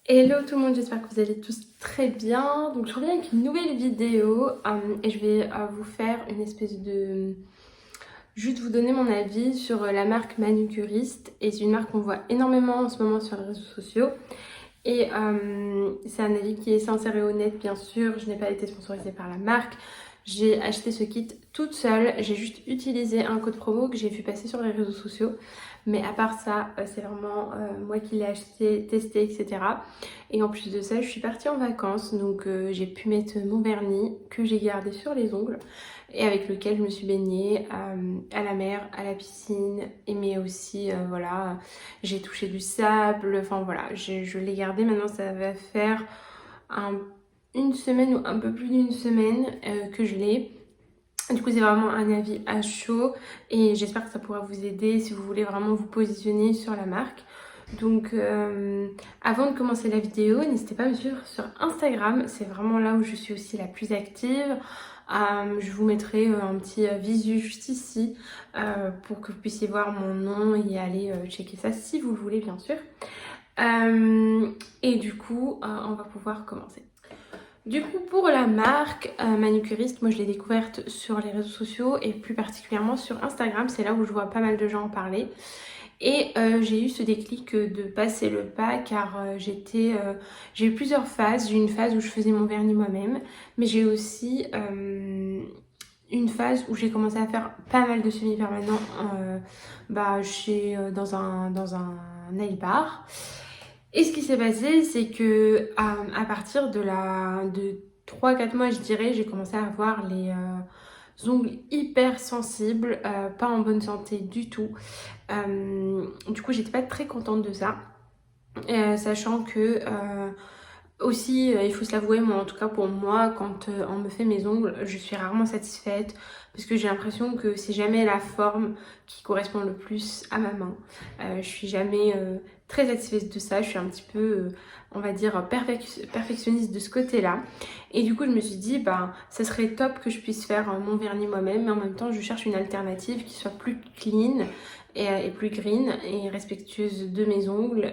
Hello tout le monde, j'espère que vous allez tous très bien. Donc je reviens avec une nouvelle vidéo et je vais vous faire une espèce de... Juste vous donner mon avis sur la marque Manucuriste. Et c'est une marque qu'on voit énormément en ce moment sur les réseaux sociaux. Et c'est un avis qui est sincère et honnête bien sûr. Je n'ai pas été sponsorisée par la marque. J'ai acheté ce kit toute seule. J'ai juste utilisé un code promo que j'ai vu passer sur les réseaux sociaux. Mais à part ça, c'est vraiment moi qui l'ai acheté, testé, etc. Et en plus de ça, je suis partie en vacances. Donc j'ai pu mettre mon vernis que j'ai gardé sur les ongles. Et avec lequel je me suis baignée à la mer, à la piscine. Et mais aussi, voilà, j'ai touché du sable. Enfin voilà, je l'ai gardé. Maintenant, ça va faire une semaine ou un peu plus d'une semaine que je l'ai. Du coup, c'est vraiment un avis à chaud et j'espère que ça pourra vous aider si vous voulez vraiment vous positionner sur la marque. Donc, avant de commencer la vidéo, n'hésitez pas à me suivre sur Instagram. C'est vraiment là où je suis aussi la plus active. Je vous mettrai un petit visu juste ici pour que vous puissiez voir mon nom et aller checker ça si vous le voulez, bien sûr. Et du coup, on va pouvoir commencer. Du coup, pour la marque Manucuriste, moi je l'ai découverte sur les réseaux sociaux et plus particulièrement sur Instagram. C'est là où je vois pas mal de gens en parler. Et j'ai eu ce déclic de passer le pas car j'ai eu plusieurs phases. J'ai eu une phase où je faisais mon vernis moi-même, mais j'ai aussi une phase où j'ai commencé à faire pas mal de semi-permanents dans un nail bar. Et ce qui s'est passé, c'est que à partir de 3-4 mois, je dirais, j'ai commencé à avoir les ongles hyper sensibles, pas en bonne santé du tout. Du coup, j'étais pas très contente de ça, sachant que aussi, il faut se l'avouer, moi en tout cas pour moi, quand on me fait mes ongles, je suis rarement satisfaite parce que j'ai l'impression que c'est jamais la forme qui correspond le plus à ma main. Je suis jamais très satisfaite de ça, je suis un petit peu, on va dire, perfectionniste de ce côté-là. Et du coup, je me suis dit, bah, ça serait top que je puisse faire mon vernis moi-même, mais en même temps, je cherche une alternative qui soit plus clean et plus green et respectueuse de mes ongles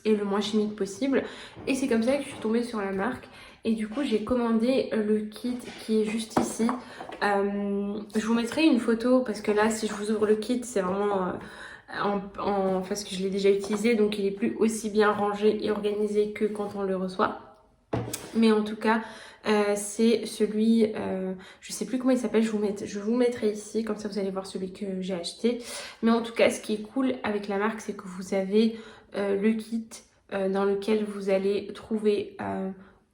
et le moins chimique possible. Et c'est comme ça que je suis tombée sur la marque. Et du coup, j'ai commandé le kit qui est juste ici. Je vous mettrai une photo parce que là, si je vous ouvre le kit, c'est vraiment parce que je l'ai déjà utilisé. Donc, il est plus aussi bien rangé et organisé que quand on le reçoit. Mais en tout cas, c'est celui, je sais plus comment il s'appelle, je vous mettrai ici, comme ça vous allez voir celui que j'ai acheté. Mais en tout cas, ce qui est cool avec la marque, c'est que vous avez le kit dans lequel vous allez trouver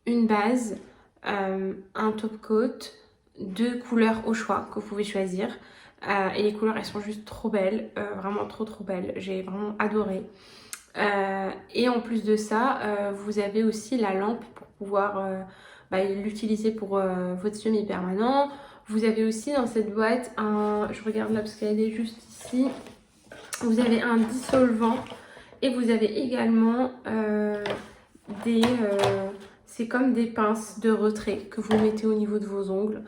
une base, un top coat, 2 couleurs au choix que vous pouvez choisir. Et les couleurs, elles sont juste trop belles, vraiment trop belles. J'ai vraiment adoré. Et en plus de ça, vous avez aussi la lampe pour pouvoir l'utiliser pour votre semi-permanent. Vous avez aussi dans cette boîte je regarde là parce qu'elle est juste ici, vous avez un dissolvant et vous avez également c'est comme des pinces de retrait que vous mettez au niveau de vos ongles.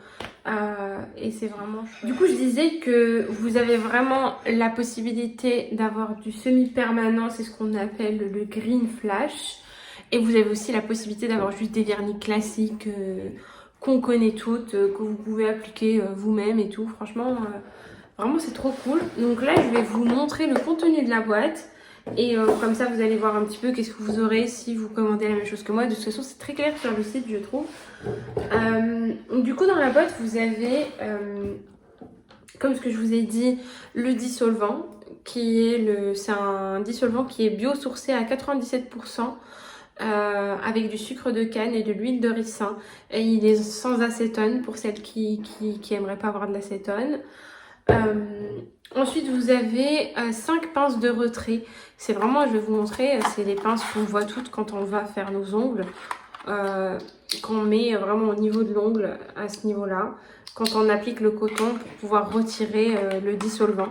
Et c'est vraiment chouette. Du coup, je disais que vous avez vraiment la possibilité d'avoir du semi-permanent, c'est ce qu'on appelle le green flash. Et vous avez aussi la possibilité d'avoir juste des vernis classiques qu'on connaît toutes, que vous pouvez appliquer vous-même et tout. Franchement, vraiment c'est trop cool. Donc là, je vais vous montrer le contenu de la boîte. Et comme ça, vous allez voir un petit peu qu'est-ce que vous aurez si vous commandez la même chose que moi. De toute façon, c'est très clair sur le site, je trouve. Du coup, dans la boîte, vous avez, comme ce que je vous ai dit, le dissolvant. C'est un dissolvant qui est biosourcé à 97%. Avec du sucre de canne et de l'huile de ricin. Et il est sans acétone pour celles qui aimeraient pas avoir de l'acétone. Ensuite, vous avez 5 pinces de retrait. C'est vraiment, je vais vous montrer, c'est les pinces qu'on voit toutes quand on va faire nos ongles. Qu'on met vraiment au niveau de l'ongle, à ce niveau-là. Quand on applique le coton pour pouvoir retirer le dissolvant.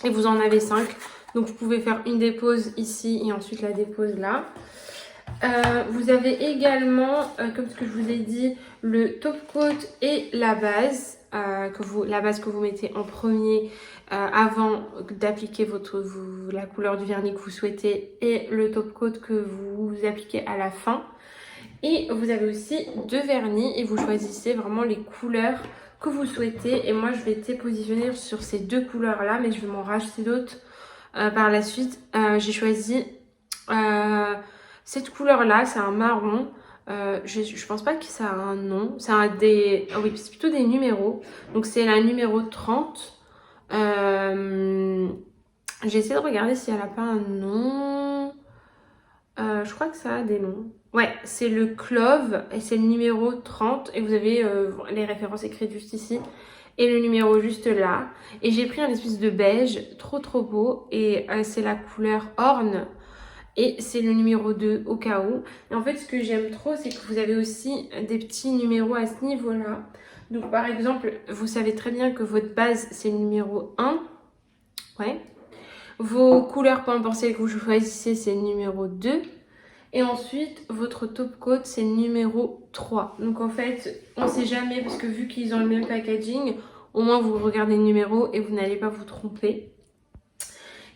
Et vous en avez 5. Donc, vous pouvez faire une dépose ici et ensuite la dépose là. Vous avez également, comme ce que je vous ai dit, le top coat et la base, la base que vous mettez en premier avant d'appliquer la couleur du vernis que vous souhaitez et le top coat que vous appliquez à la fin. Et vous avez aussi 2 vernis et vous choisissez vraiment les couleurs que vous souhaitez. Et moi, je vais être positionnée sur ces 2 couleurs-là, mais je vais m'en racheter d'autres par la suite. J'ai choisi cette couleur-là, c'est un marron. Je pense pas que ça a un nom. Oui, c'est plutôt des numéros. Donc, c'est la numéro 30. J'ai essayé de regarder si elle a pas un nom. Je crois que ça a des noms. Ouais, c'est le Clove et c'est le numéro 30 et vous avez les références écrites juste ici et le numéro juste là. Et j'ai pris un espèce de beige trop beau et c'est la couleur Horn et c'est le numéro 2 au cas où. Et en fait, ce que j'aime trop, c'est que vous avez aussi des petits numéros à ce niveau-là. Donc par exemple, vous savez très bien que votre base c'est le numéro 1. Ouais. Vos couleurs point pensée que vous choisissez, c'est le numéro 2. Et ensuite, votre top coat, c'est le numéro 3. Donc en fait, on ne sait jamais parce que vu qu'ils ont le même packaging, au moins vous regardez le numéro et vous n'allez pas vous tromper.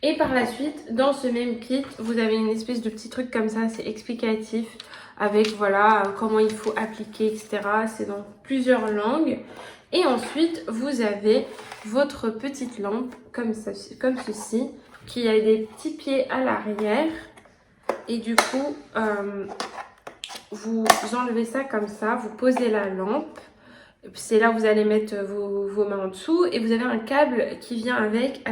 Et par la suite, dans ce même kit, vous avez une espèce de petit truc comme ça, c'est explicatif. Avec voilà comment il faut appliquer, etc. C'est dans plusieurs langues. Et ensuite, vous avez votre petite lampe comme ceci, qui a des petits pieds à l'arrière. Et du coup, vous enlevez ça comme ça, vous posez la lampe. C'est là où vous allez mettre vos mains en dessous. Et vous avez un câble qui vient avec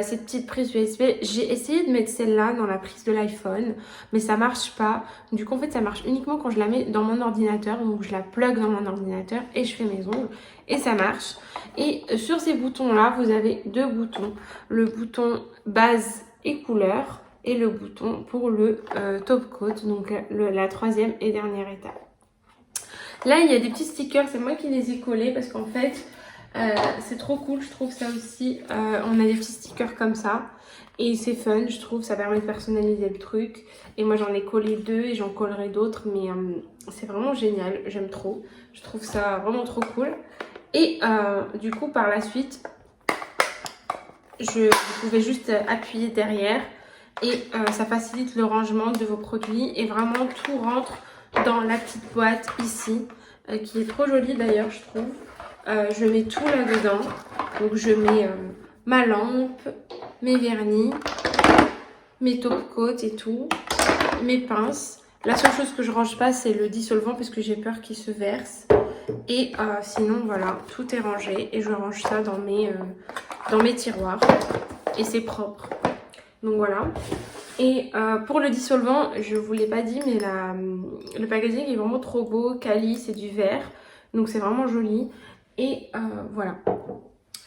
cette petite prise USB. J'ai essayé de mettre celle-là dans la prise de l'iPhone, mais ça marche pas. Du coup, en fait, ça marche uniquement quand je la mets dans mon ordinateur. Donc, je la plug dans mon ordinateur et je fais mes ongles. Et ça marche. Et sur ces boutons-là, vous avez 2 boutons. Le bouton base et couleur. Et le bouton pour le top coat, donc la 3e et dernière étape. Là, il y a des petits stickers, c'est moi qui les ai collés parce qu'en fait, c'est trop cool, je trouve ça aussi. On a des petits stickers comme ça et c'est fun, je trouve, ça permet de personnaliser le truc. Et moi, j'en ai collé 2 et j'en collerai d'autres, mais c'est vraiment génial, j'aime trop. Je trouve ça vraiment trop cool. Et du coup, par la suite, vous pouvez juste appuyer derrière. Et ça facilite le rangement de vos produits et vraiment tout rentre dans la petite boîte ici qui est trop jolie d'ailleurs je trouve. Je mets tout là-dedans. Donc je mets ma lampe, mes vernis, mes top coats et tout, mes pinces. La seule chose que je range pas c'est le dissolvant parce que j'ai peur qu'il se verse. Et sinon voilà, tout est rangé et je range ça dans mes tiroirs et c'est propre. Donc voilà. Et pour le dissolvant, je ne vous l'ai pas dit, mais le packaging est vraiment trop beau. Quali, c'est du vert. Donc c'est vraiment joli. Et voilà.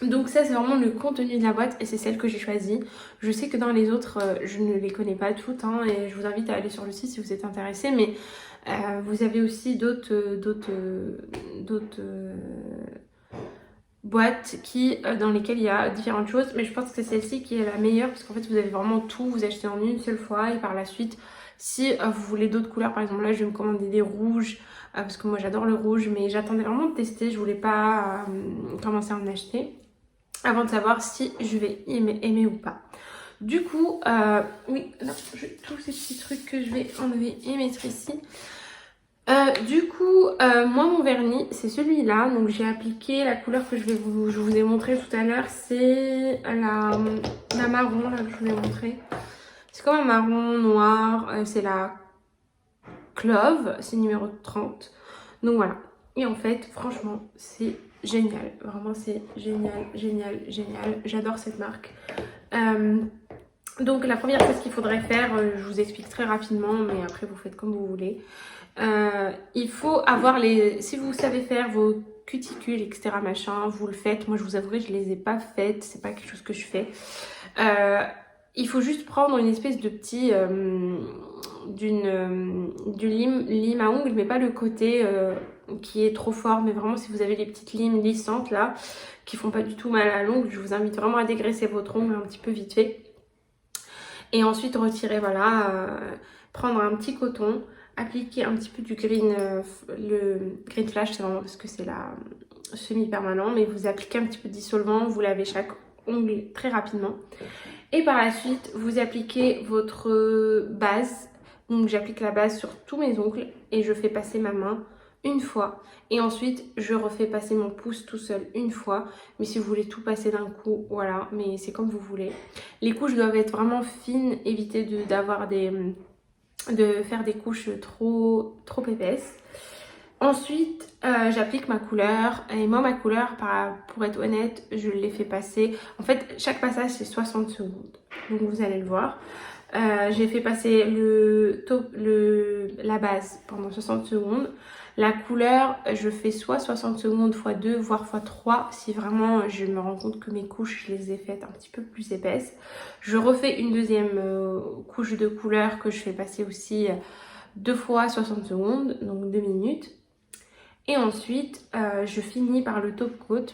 Donc ça, c'est vraiment le contenu de la boîte et c'est celle que j'ai choisie. Je sais que dans les autres, je ne les connais pas toutes. Hein, et je vous invite à aller sur le site si vous êtes intéressé. Mais vous avez aussi d'autres boîtes dans lesquelles il y a différentes choses, mais je pense que c'est celle-ci qui est la meilleure parce qu'en fait vous avez vraiment tout, vous achetez en une seule fois et par la suite si vous voulez d'autres couleurs, par exemple là je vais me commander des rouges parce que moi j'adore le rouge, mais j'attendais vraiment de tester, je voulais pas commencer à en acheter avant de savoir si je vais aimer ou pas. Du coup, oui, là, tous ces petits trucs que je vais enlever et mettre ici. Du coup, moi mon vernis c'est celui-là, donc j'ai appliqué la couleur que je vous ai montré tout à l'heure, c'est la marron là que je vous ai montré. C'est comme un marron noir, c'est la Clove, c'est numéro 30. Donc voilà, et en fait franchement c'est génial, vraiment c'est génial, j'adore cette marque. Donc la première chose qu'il faudrait faire, je vous explique très rapidement, mais après vous faites comme vous voulez. Il faut avoir si vous savez faire vos cuticules, etc. machin, vous le faites. Moi je vous avouerai, je les ai pas faites, c'est pas quelque chose que je fais. Il faut juste prendre une espèce de petit du lime à ongles, mais pas le côté qui est trop fort, mais vraiment si vous avez les petites limes lissantes là qui font pas du tout mal à l'ongle, je vous invite vraiment à dégraisser votre ongle un petit peu vite fait. Et ensuite retirer, voilà, prendre un petit coton, appliquer un petit peu du green, le green flash, c'est vraiment parce que c'est la semi-permanent, mais vous appliquez un petit peu de dissolvant, vous lavez chaque ongle très rapidement. Et par la suite, vous appliquez votre base. Donc j'applique la base sur tous mes ongles et je fais passer ma main une fois. Et ensuite, je refais passer mon pouce tout seul une fois. Mais si vous voulez tout passer d'un coup, voilà, mais c'est comme vous voulez. Les couches doivent être vraiment fines, évitez de faire des couches trop épaisses. Ensuite, j'applique ma couleur. Et moi, ma couleur, pour être honnête, je l'ai fait passer. En fait, chaque passage, c'est 60 secondes. Donc, vous allez le voir. J'ai fait passer la base pendant 60 secondes. La couleur, je fais soit 60 secondes x 2, voire x 3. Si vraiment je me rends compte que mes couches, je les ai faites un petit peu plus épaisses. Je refais une deuxième couche de couleur que je fais passer aussi 2 fois 60 secondes, donc 2 minutes. Et ensuite, je finis par le top coat.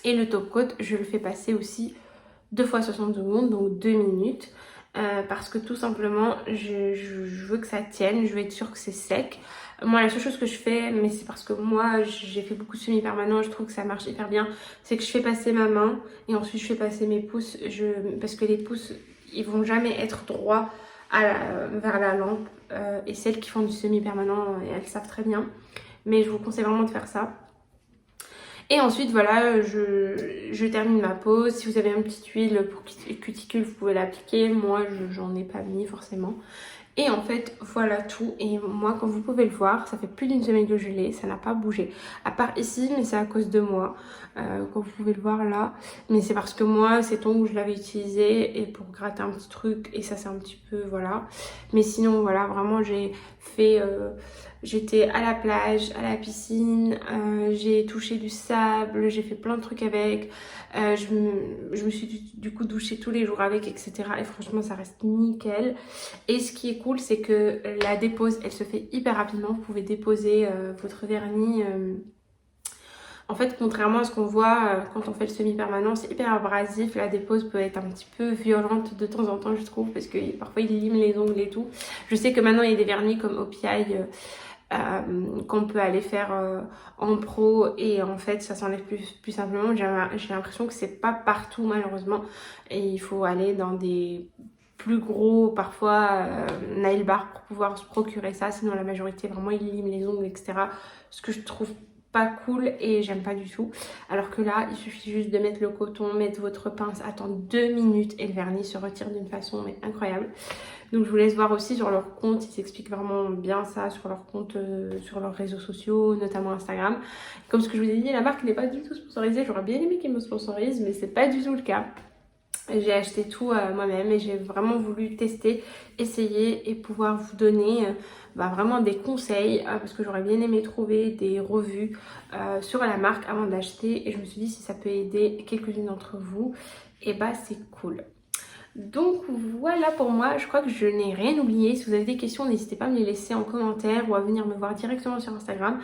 Et le top coat, je le fais passer aussi 2 fois 60 secondes, donc 2 minutes. Parce que tout simplement, je veux que ça tienne, je veux être sûre que c'est sec. Moi, la seule chose que je fais, mais c'est parce que moi, j'ai fait beaucoup de semi-permanent, je trouve que ça marche hyper bien, c'est que je fais passer ma main et ensuite je fais passer mes pouces. Parce que les pouces, ils vont jamais être droits vers la lampe. Et celles qui font du semi-permanent, elles savent très bien. Mais je vous conseille vraiment de faire ça. Et ensuite, voilà, je termine ma pose. Si vous avez une petite huile pour cuticule, vous pouvez l'appliquer. Moi, j'en ai pas mis forcément. Et en fait, voilà tout. Et moi, comme vous pouvez le voir, ça fait plus d'une semaine que je l'ai. Ça n'a pas bougé. À part ici, mais c'est à cause de moi. Comme vous pouvez le voir là. Mais c'est parce que moi, cet ongle, je l'avais utilisé. Et pour gratter un petit truc. Et ça, c'est un petit peu, voilà. Mais sinon, voilà, vraiment, j'ai fait... J'étais à la plage, à la piscine, j'ai touché du sable, j'ai fait plein de trucs avec, je me suis du coup douchée tous les jours avec, etc. Et franchement, ça reste nickel. Et ce qui est cool, c'est que la dépose, elle se fait hyper rapidement. Vous pouvez déposer votre vernis. En fait, contrairement à ce qu'on voit quand on fait le semi-permanent, c'est hyper abrasif. La dépose peut être un petit peu violente de temps en temps, je trouve, parce que parfois il lime les ongles et tout. Je sais que maintenant, il y a des vernis comme OPI qu'on peut aller faire en pro et en fait ça s'enlève plus simplement. J'ai l'impression que c'est pas partout malheureusement et il faut aller dans des plus gros parfois nail bar pour pouvoir se procurer ça, sinon la majorité vraiment ils liment les ongles, etc. Ce que je trouve pas cool et j'aime pas du tout. Alors que là il suffit juste de mettre le coton, mettre votre pince, attendre 2 minutes et le vernis se retire d'une façon mais incroyable. Donc je vous laisse voir aussi sur leur compte, ils expliquent vraiment bien ça sur leur compte, sur leurs réseaux sociaux, notamment Instagram. Comme ce que je vous ai dit, la marque n'est pas du tout sponsorisée, j'aurais bien aimé qu'ils me sponsorisent, mais c'est pas du tout le cas. J'ai acheté tout moi-même et j'ai vraiment voulu tester, essayer et pouvoir vous donner vraiment des conseils parce que j'aurais bien aimé trouver des revues sur la marque avant d'acheter et je me suis dit si ça peut aider quelques-unes d'entre vous, et bah c'est cool. Donc voilà pour moi, je crois que je n'ai rien oublié. Si vous avez des questions, n'hésitez pas à me les laisser en commentaire ou à venir me voir directement sur Instagram.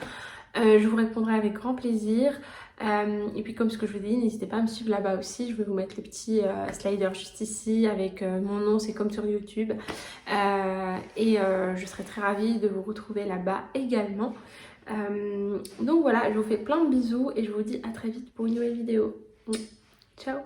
Je vous répondrai avec grand plaisir. Et puis comme ce que je vous ai dit, n'hésitez pas à me suivre là-bas aussi. Je vais vous mettre le petit slider juste ici avec mon nom, c'est comme sur YouTube. Je serai très ravie de vous retrouver là-bas également. Donc voilà, je vous fais plein de bisous et je vous dis à très vite pour une nouvelle vidéo. Ciao!